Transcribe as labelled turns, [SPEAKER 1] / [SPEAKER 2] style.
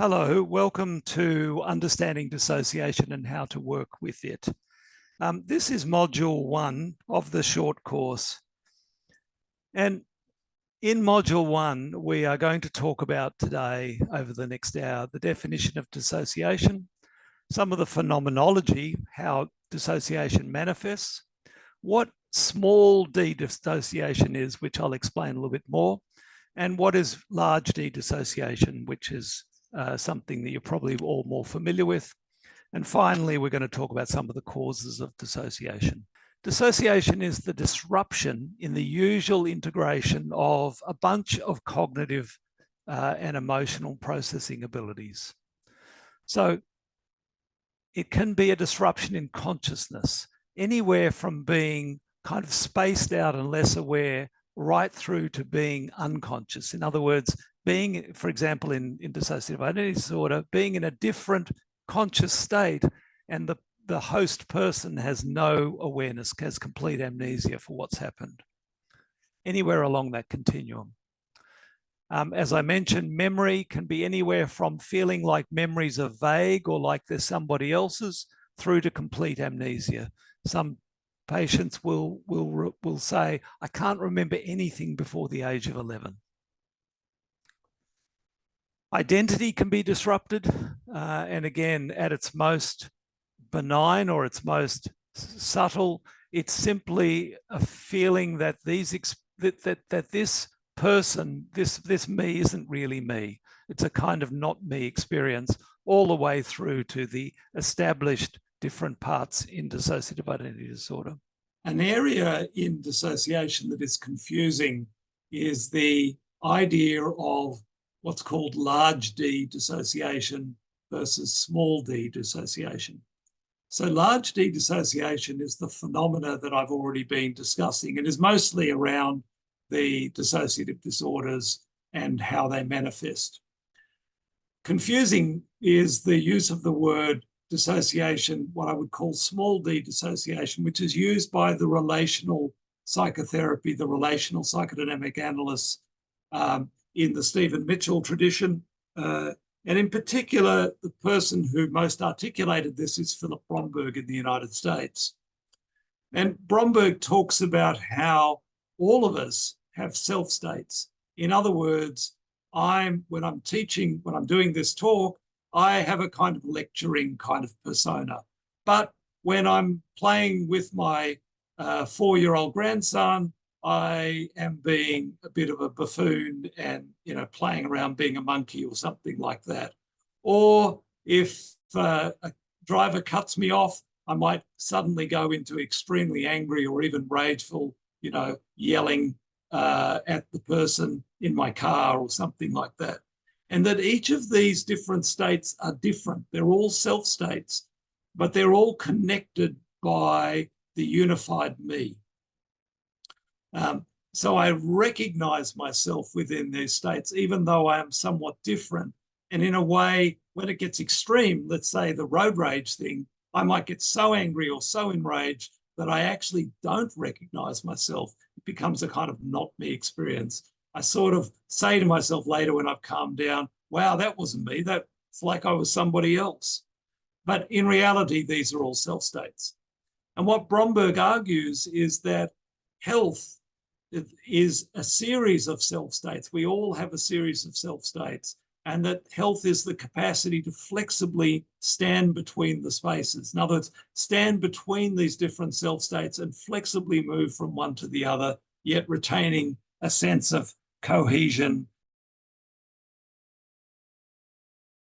[SPEAKER 1] Hello, welcome to Understanding Dissociation and How to Work with It. This is Module 1 of the short course. And in Module 1, we are going to talk about today, over the next hour, the definition of dissociation, some of the phenomenology, how dissociation manifests, what small d dissociation is, which I'll explain a little bit more, and what is large d dissociation, which is something that you're probably all more familiar with. And finally, we're going to talk about some of the causes of dissociation. Dissociation is the disruption in the usual integration of a bunch of cognitive and emotional processing abilities. So it can be a disruption in consciousness, anywhere from being kind of spaced out and less aware, right through to being unconscious. In other words, being, for example, in dissociative identity disorder, being in a different conscious state, and the host person has no awareness, has complete amnesia for what's happened, anywhere along that continuum. As I mentioned, memory can be anywhere from feeling like memories are vague or like they're somebody else's, through to complete amnesia. Some patients will say, I can't remember anything before the age of 11. Identity can be disrupted, and again, at its most benign or its most subtle, it's simply a feeling that this person, this me isn't really me. It's a kind of not me experience, all the way through to the established different parts in dissociative identity disorder. An area in dissociation that is confusing is the idea of what's called large D dissociation versus small d dissociation. So large D dissociation is the phenomena that I've already been discussing, and is mostly around the dissociative disorders and how they manifest. Confusing is the use of the word dissociation, what I would call small d dissociation, which is used by the relational psychotherapy, the relational psychodynamic analysts, in the Stephen Mitchell tradition. And in particular, the person who most articulated this is Philip Bromberg in the United States. And Bromberg talks about how all of us have self-states. In other words, when I'm teaching, when I'm doing this talk, I have a kind of lecturing kind of persona. But when I'm playing with my 4-year-old grandson, I am being a bit of a buffoon and, playing around being a monkey or something like that. Or if a driver cuts me off, I might suddenly go into extremely angry or even rageful, yelling at the person in my car or something like that. And that each of these different states are different. They're all self-states, but they're all connected by the unified me. So I recognize myself within these states, even though I am somewhat different. And in a way, when it gets extreme, let's say the road rage thing, I might get so angry or so enraged that I actually don't recognize myself. It becomes a kind of not me experience. I sort of say to myself later when I've calmed down, wow, that wasn't me. That's like I was somebody else. But in reality, these are all self-states. And what Bromberg argues is that health is a series of self-states. We all have a series of self-states, and that health is the capacity to flexibly stand between the spaces. In other words, stand between these different self-states and flexibly move from one to the other, yet retaining a sense of cohesion